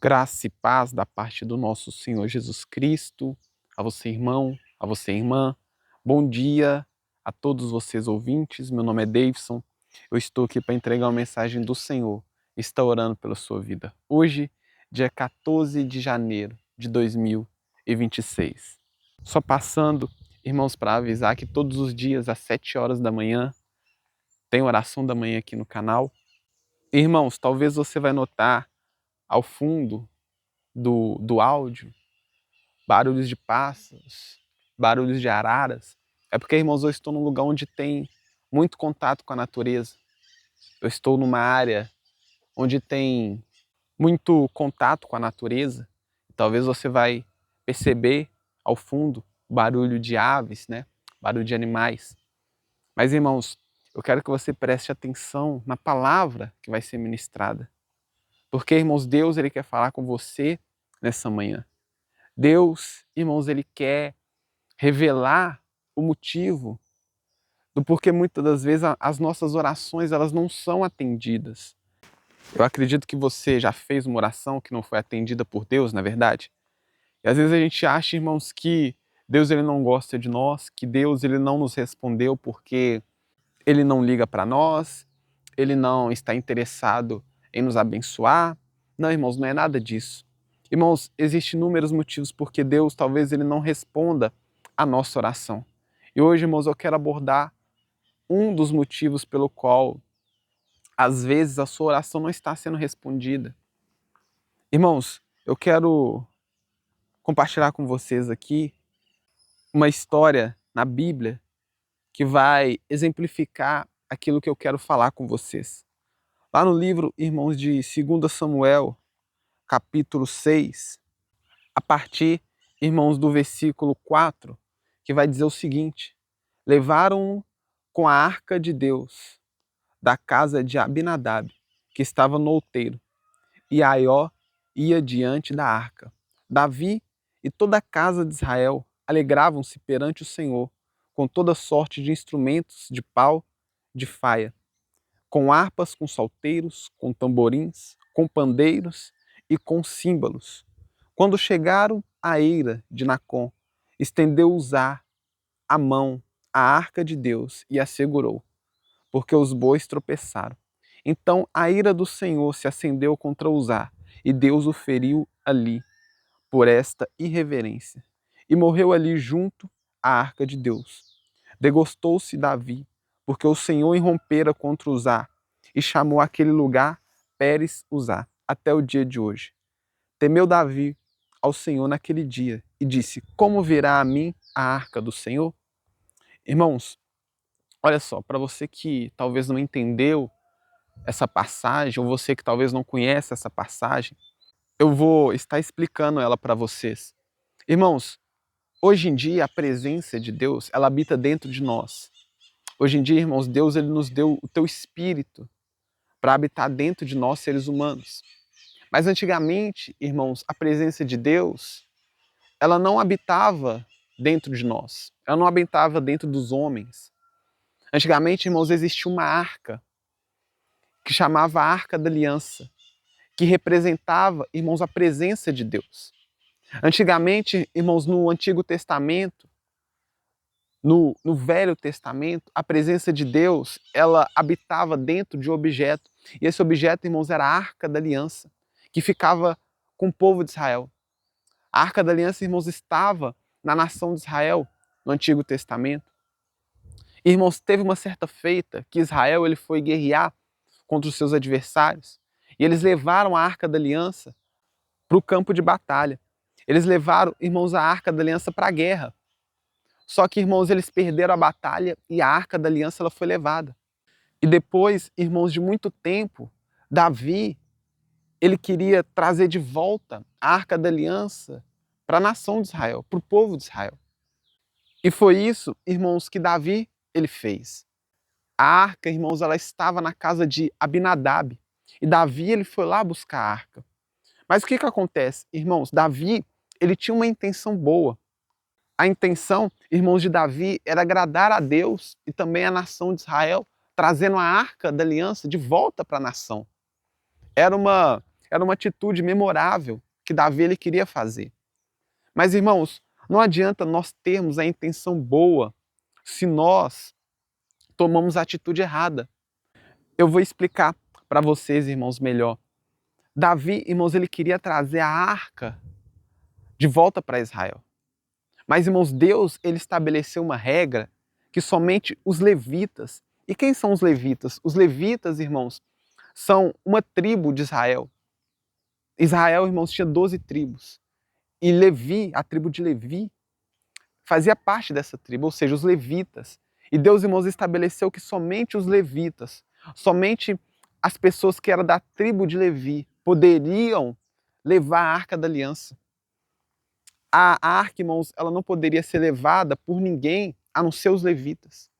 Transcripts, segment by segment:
Graça e paz da parte do nosso Senhor Jesus Cristo, a você, irmão, a você, irmã. Bom dia a todos vocês ouvintes. Meu nome é Davidson. Eu estou aqui para entregar uma mensagem do Senhor. Está orando pela sua vida. Hoje, dia 14 de janeiro de 2026. Só passando, irmãos, para avisar que todos os dias às 7 horas da manhã tem oração da manhã aqui no canal. Irmãos, talvez você vai notar ao fundo do áudio, barulhos de pássaros, barulhos de araras. É porque, irmãos, eu estou num lugar onde tem muito contato com a natureza. Eu estou numa área onde tem muito contato com a natureza. Talvez você vai perceber ao fundo o barulho de aves, né? Barulho de animais. Mas, irmãos, eu quero que você preste atenção na palavra que vai ser ministrada. Porque, irmãos, Deus ele quer falar com você nessa manhã. Deus, irmãos, ele quer revelar o motivo do porquê muitas das vezes as nossas orações elas não são atendidas. Eu acredito que você já fez uma oração que não foi atendida por Deus, na verdade. E às vezes a gente acha, irmãos, que Deus ele não gosta de nós, que Deus ele não nos respondeu porque ele não liga para nós, ele não está interessado em nos abençoar. Não, irmãos, não é nada disso. Irmãos, existem inúmeros motivos porque Deus talvez ele não responda a nossa oração. E hoje, irmãos, eu quero abordar um dos motivos pelo qual às vezes a sua oração não está sendo respondida. Irmãos, eu quero compartilhar com vocês aqui uma história na Bíblia que vai exemplificar aquilo que eu quero falar com vocês. Lá no livro, irmãos, de 2 Samuel, capítulo 6, a partir, irmãos, do versículo 4, que vai dizer o seguinte: levaram-o com a arca de Deus da casa de Abinadab, que estava no outeiro, e Aió ia diante da arca. Davi e toda a casa de Israel alegravam-se perante o Senhor com toda sorte de instrumentos de pau, de faia, com harpas, com salteiros, com tamborins, com pandeiros e com símbolos. Quando chegaram à eira de Nacon, estendeu Uzá a mão à arca de Deus e a segurou, porque os bois tropeçaram. Então a ira do Senhor se acendeu contra Uzá, e Deus o feriu ali, por esta irreverência, e morreu ali junto à arca de Deus. Desgostou-se Davi, porque o Senhor irrompera contra Uzá, e chamou aquele lugar Pérez Uzá, até o dia de hoje. Temeu Davi ao Senhor naquele dia, e disse: como virá a mim a arca do Senhor? Irmãos, olha só, para você que talvez não entendeu essa passagem, ou você que talvez não conhece essa passagem, eu vou estar explicando ela para vocês. Irmãos, hoje em dia a presença de Deus, ela habita dentro de nós. Hoje em dia, irmãos, Deus ele nos deu o teu espírito para habitar dentro de nós, seres humanos. Mas antigamente, irmãos, a presença de Deus, ela não habitava dentro de nós. Ela não habitava dentro dos homens. Antigamente, irmãos, existia uma arca que chamava a Arca da Aliança, que representava, irmãos, a presença de Deus. Antigamente, irmãos, no Antigo Testamento, no Velho Testamento, a presença de Deus, ela habitava dentro de um objeto. E esse objeto, irmãos, era a Arca da Aliança, que ficava com o povo de Israel. A Arca da Aliança, irmãos, estava na nação de Israel, no Antigo Testamento. E, irmãos, teve uma certa feita que Israel ele foi guerrear contra os seus adversários. E eles levaram a Arca da Aliança para o campo de batalha. Eles levaram, irmãos, a Arca da Aliança para a guerra. Só que, irmãos, eles perderam a batalha e a Arca da Aliança ela foi levada. E depois, irmãos, de muito tempo, Davi, ele queria trazer de volta a Arca da Aliança para a nação de Israel, para o povo de Israel. E foi isso, irmãos, que Davi ele fez. A arca, irmãos, ela estava na casa de Abinadab. E Davi ele foi lá buscar a arca. Mas o que acontece, irmãos? Davi ele tinha uma intenção boa. A intenção, irmãos, de Davi era agradar a Deus e também a nação de Israel, trazendo a arca da aliança de volta para a nação. Era uma era uma atitude memorável que Davi ele queria fazer. Mas, irmãos, não adianta nós termos a intenção boa se nós tomamos a atitude errada. Eu vou explicar para vocês, irmãos, melhor. Davi, irmãos, ele queria trazer a arca de volta para Israel. Mas, irmãos, Deus ele estabeleceu uma regra que somente os levitas. E quem são os levitas? Os levitas, irmãos, são uma tribo de Israel. Israel, irmãos, tinha 12 tribos. E Levi, a tribo de Levi, fazia parte dessa tribo, ou seja, os levitas. E Deus, irmãos, estabeleceu que somente os levitas, somente as pessoas que eram da tribo de Levi, poderiam levar a Arca da Aliança. A arca, irmãos, ela não poderia ser levada por ninguém a não ser os levitas.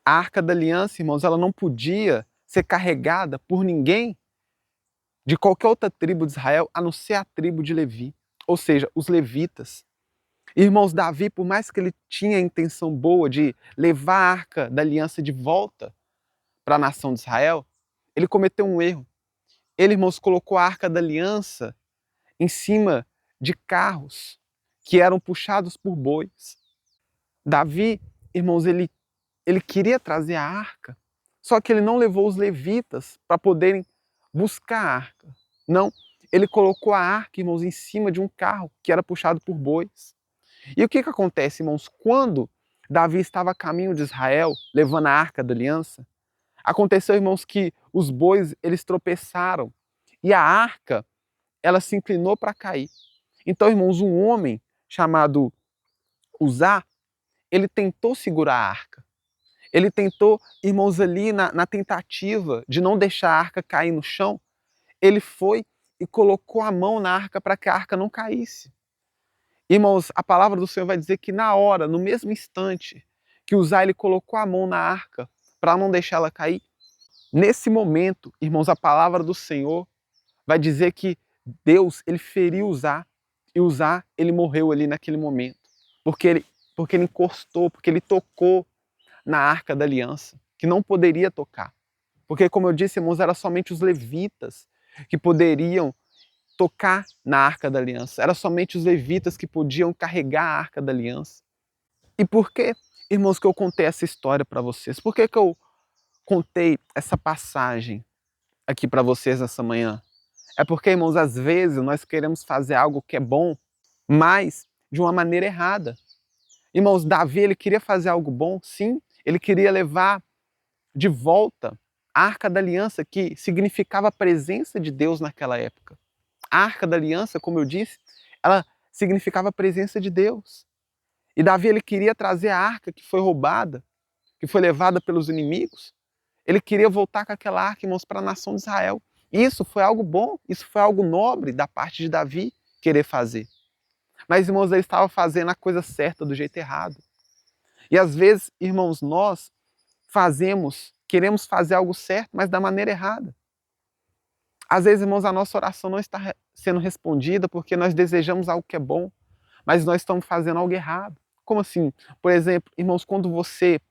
A Arca da Aliança, irmãos, ela não podia ser carregada por ninguém de qualquer outra tribo de Israel, a não ser a tribo de Levi, ou seja, os levitas. Irmãos, Davi, por mais que ele tinha a intenção boa de levar a Arca da Aliança de volta para a nação de Israel, ele cometeu um erro. Ele, irmãos, colocou a Arca da Aliança em cima de carros que eram puxados por bois. Davi, irmãos, ele queria trazer a arca, só que ele não levou os levitas para poderem buscar a arca. Não, ele colocou a arca, irmãos, em cima de um carro que era puxado por bois. E o que acontece, irmãos? Quando Davi estava a caminho de Israel, levando a arca da aliança, aconteceu, irmãos, que os bois, eles tropeçaram e a arca, ela se inclinou para cair. Então, irmãos, um homem chamado Uzá, ele tentou segurar a arca. Ele tentou, irmãos, ali na tentativa de não deixar a arca cair no chão, ele foi e colocou a mão na arca para que a arca não caísse. Irmãos, a palavra do Senhor vai dizer que na hora, no mesmo instante, que Uzá ele colocou a mão na arca para não deixar ela cair, nesse momento, irmãos, a palavra do Senhor vai dizer que Deus ele feriu Uzá e Uzá ele morreu ali naquele momento, porque ele encostou, porque ele tocou na Arca da Aliança, que não poderia tocar. Porque, como eu disse, irmãos, era somente os levitas que poderiam tocar na Arca da Aliança. Era somente os levitas que podiam carregar a Arca da Aliança. E por que, irmãos, que eu contei essa história para vocês? Por que eu contei essa passagem aqui para vocês essa manhã? É porque, irmãos, às vezes nós queremos fazer algo que é bom, mas de uma maneira errada. Irmãos, Davi, ele queria fazer algo bom, sim. Ele queria levar de volta a Arca da Aliança, que significava a presença de Deus naquela época. A Arca da Aliança, como eu disse, ela significava a presença de Deus. E Davi, ele queria trazer a arca que foi roubada, que foi levada pelos inimigos. Ele queria voltar com aquela arca, irmãos, para a nação de Israel. Isso foi algo bom, isso foi algo nobre da parte de Davi querer fazer. Mas, irmãos, ele estava fazendo a coisa certa do jeito errado. E às vezes, irmãos, nós queremos fazer algo certo, mas da maneira errada. Às vezes, irmãos, a nossa oração não está sendo respondida porque nós desejamos algo que é bom, mas nós estamos fazendo algo errado. Como assim? Por exemplo, irmãos, quando você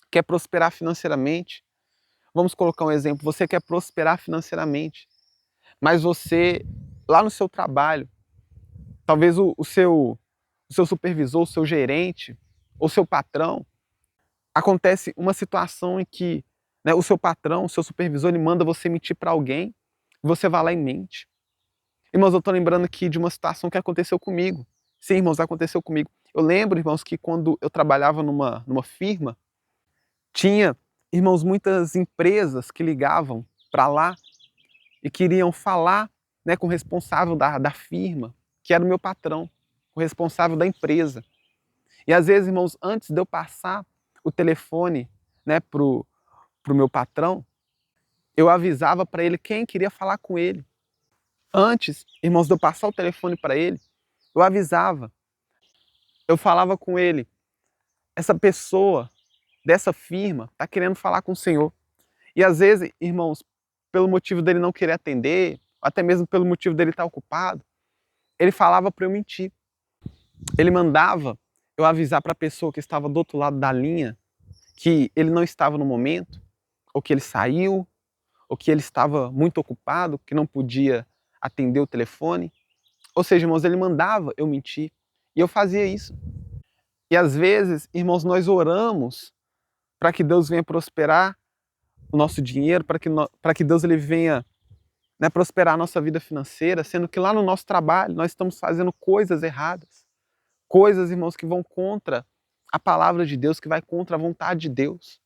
quer prosperar financeiramente, vamos colocar um exemplo, você quer prosperar financeiramente, mas você, lá no seu trabalho, talvez o seu supervisor, o seu gerente, ou seu patrão, acontece uma situação em que, né, o seu patrão, o seu supervisor, ele manda você mentir para alguém, e você vai lá e mente. Irmãos, eu estou lembrando aqui de uma situação que aconteceu comigo. Sim, irmãos, aconteceu comigo. Eu lembro, irmãos, que quando eu trabalhava numa firma, tinha, irmãos, muitas empresas que ligavam para lá e queriam falar, né, com o responsável da firma, que era o meu patrão, o responsável da empresa. E às vezes, irmãos, antes de eu passar o telefone, né, pro meu patrão, eu avisava para ele quem queria falar com ele. Antes, irmãos, de eu passar o telefone para ele, eu avisava. Eu falava com ele, essa pessoa dessa firma está querendo falar com o Senhor. E às vezes, irmãos, pelo motivo dele não querer atender, até mesmo pelo motivo dele estar ocupado, ele falava para eu mentir. Ele mandava eu avisar para a pessoa que estava do outro lado da linha que ele não estava no momento, ou que ele saiu, ou que ele estava muito ocupado, que não podia atender o telefone. Ou seja, irmãos, ele mandava eu mentir. E eu fazia isso. E às vezes, irmãos, nós oramos para que Deus venha prosperar o nosso dinheiro, para que Deus ele venha, né, prosperar a nossa vida financeira, sendo que lá no nosso trabalho nós estamos fazendo coisas erradas. Coisas, irmãos, que vão contra a palavra de Deus, que vai contra a vontade de Deus.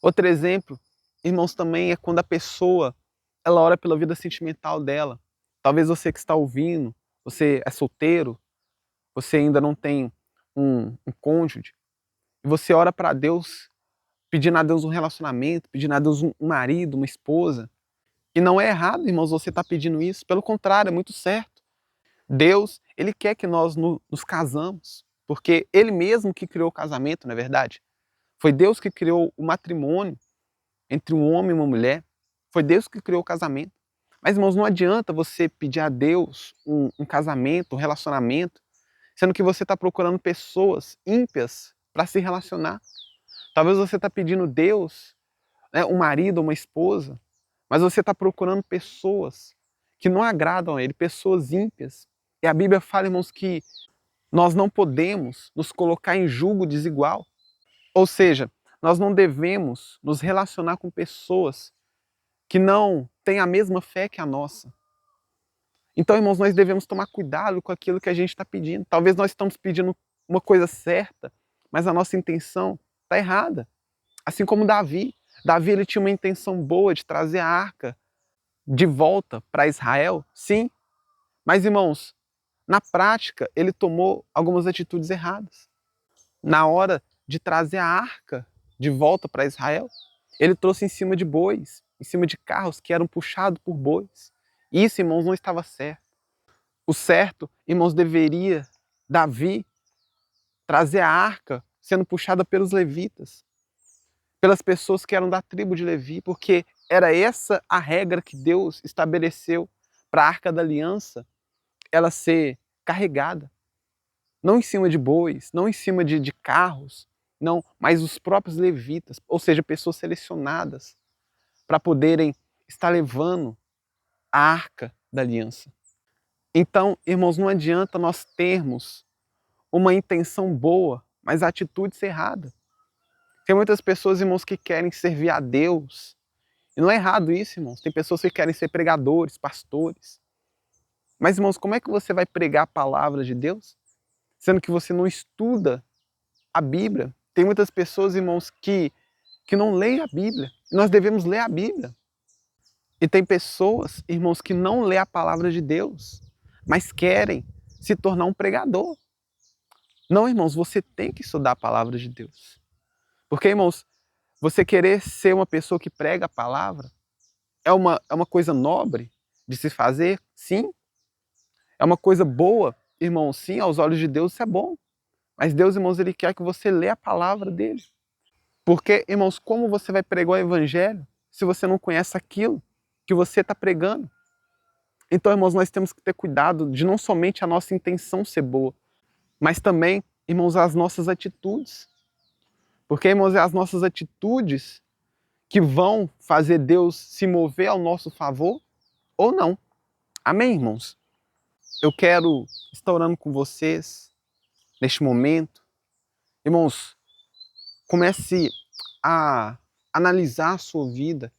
Outro exemplo, irmãos, também é quando a pessoa ela ora pela vida sentimental dela. Talvez você que está ouvindo, você é solteiro, você ainda não tem um cônjuge, e você ora para Deus, pedindo a Deus um relacionamento, pedindo a Deus um marido, uma esposa. E não é errado, irmãos, você estar pedindo isso. Pelo contrário, é muito certo. Deus, Ele quer que nós nos casamos, porque Ele mesmo que criou o casamento, não é verdade? Foi Deus que criou o matrimônio entre um homem e uma mulher. Foi Deus que criou o casamento. Mas, irmãos, não adianta você pedir a Deus um casamento, um relacionamento, sendo que você está procurando pessoas ímpias para se relacionar. Talvez você está pedindo a Deus, né, um marido, uma esposa, mas você está procurando pessoas que não agradam a Ele, pessoas ímpias. E a Bíblia fala, irmãos, que nós não podemos nos colocar em julgo desigual. Ou seja, nós não devemos nos relacionar com pessoas que não têm a mesma fé que a nossa. Então, irmãos, nós devemos tomar cuidado com aquilo que a gente está pedindo. Talvez nós estamos pedindo uma coisa certa, mas a nossa intenção está errada. Assim como Davi. Davi ele tinha uma intenção boa de trazer a arca de volta para Israel, sim. Mas, irmãos, na prática, ele tomou algumas atitudes erradas. Na hora de trazer a arca de volta para Israel, ele trouxe em cima de bois, em cima de carros que eram puxados por bois. Isso, irmãos, não estava certo. O certo, irmãos, deveria Davi trazer a arca sendo puxada pelos levitas, pelas pessoas que eram da tribo de Levi, porque era essa a regra que Deus estabeleceu para a arca da aliança ela ser carregada. Não em cima de bois, não em cima de carros, não, mas os próprios levitas, ou seja, pessoas selecionadas para poderem estar levando a arca da aliança. Então, irmãos, não adianta nós termos uma intenção boa, mas a atitude ser errada. Tem muitas pessoas, irmãos, que querem servir a Deus. E não é errado isso, irmãos. Tem pessoas que querem ser pregadores, pastores. Mas, irmãos, como é que você vai pregar a palavra de Deus, sendo que você não estuda a Bíblia? Tem muitas pessoas, irmãos, que não leem a Bíblia. E nós devemos ler a Bíblia. E tem pessoas, irmãos, que não lêem a palavra de Deus, mas querem se tornar um pregador. Não, irmãos, você tem que estudar a palavra de Deus. Porque, irmãos, você querer ser uma pessoa que prega a palavra é uma coisa nobre de se fazer? Sim. É uma coisa boa, irmãos, sim, aos olhos de Deus isso é bom. Mas Deus, irmãos, Ele quer que você lê a palavra dEle. Porque, irmãos, como você vai pregar o Evangelho se você não conhece aquilo que você está pregando? Então, irmãos, nós temos que ter cuidado de não somente a nossa intenção ser boa, mas também, irmãos, as nossas atitudes. Porque, irmãos, é as nossas atitudes que vão fazer Deus se mover ao nosso favor ou não. Amém, irmãos? Eu quero estar orando com vocês neste momento. Irmãos, comece a analisar a sua vida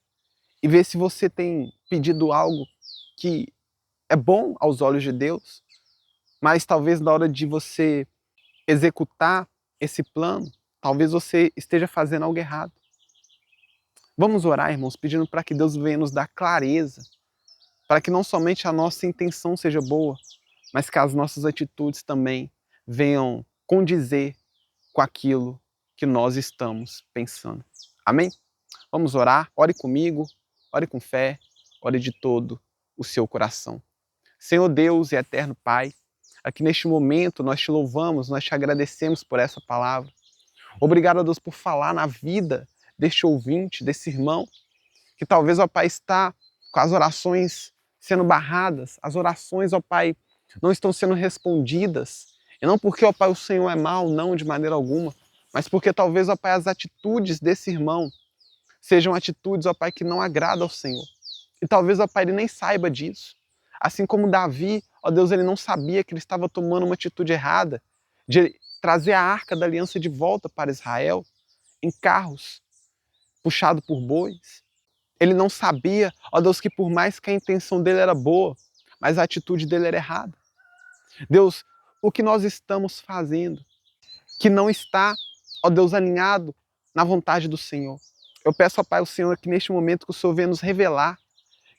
e ver se você tem pedido algo que é bom aos olhos de Deus, mas talvez na hora de você executar esse plano, talvez você esteja fazendo algo errado. Vamos orar, irmãos, pedindo para que Deus venha nos dar clareza, para que não somente a nossa intenção seja boa, mas que as nossas atitudes também venham condizer com aquilo que nós estamos pensando. Amém? Vamos orar, ore comigo, ore com fé, ore de todo o seu coração. Senhor Deus e eterno Pai, aqui neste momento nós te louvamos, nós te agradecemos por essa palavra. Obrigado a Deus por falar na vida deste ouvinte, desse irmão, que talvez, ó Pai, está com as orações sendo barradas, as orações, ó Pai, não estão sendo respondidas, e não porque, ó Pai, o Senhor é mau, não, de maneira alguma, mas porque talvez, ó Pai, as atitudes desse irmão sejam atitudes, ó Pai, que não agradam ao Senhor. E talvez, ó Pai, ele nem saiba disso. Assim como Davi, ó Deus, ele não sabia que ele estava tomando uma atitude errada de trazer a arca da aliança de volta para Israel em carros, puxado por bois. Ele não sabia, ó Deus, que por mais que a intenção dele era boa, mas a atitude dele era errada. Deus, o que nós estamos fazendo que não está, ó Deus, alinhado na vontade do Senhor. Eu peço, ó Pai, ao Senhor que neste momento que o Senhor venha nos revelar,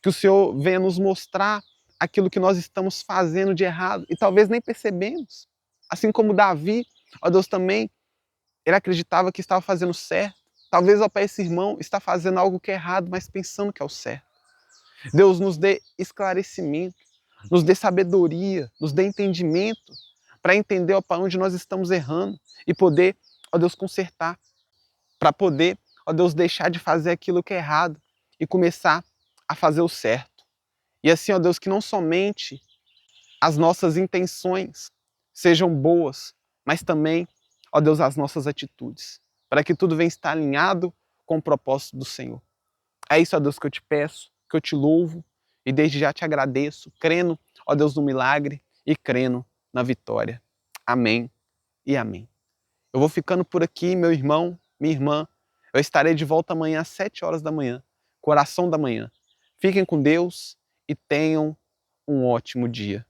que o Senhor venha nos mostrar aquilo que nós estamos fazendo de errado e talvez nem percebemos. Assim como Davi, ó Deus, também, ele acreditava que estava fazendo certo. Talvez, ó Pai, esse irmão está fazendo algo que é errado, mas pensando que é o certo. Deus nos dê esclarecimento, nos dê sabedoria, nos dê entendimento para entender, ó Pai, onde nós estamos errando e poder, ó Deus, consertar, para poder, ó Deus, deixar de fazer aquilo que é errado e começar a fazer o certo. E assim, ó Deus, que não somente as nossas intenções sejam boas, mas também, ó Deus, as nossas atitudes, para que tudo venha estar alinhado com o propósito do Senhor. É isso, ó Deus, que eu te peço, que eu te louvo e desde já te agradeço, crendo, ó Deus, no milagre e crendo na vitória. Amém e amém. Eu vou ficando por aqui, meu irmão, minha irmã. Eu estarei de volta amanhã às 7 horas da manhã, coração da manhã. Fiquem com Deus e tenham um ótimo dia.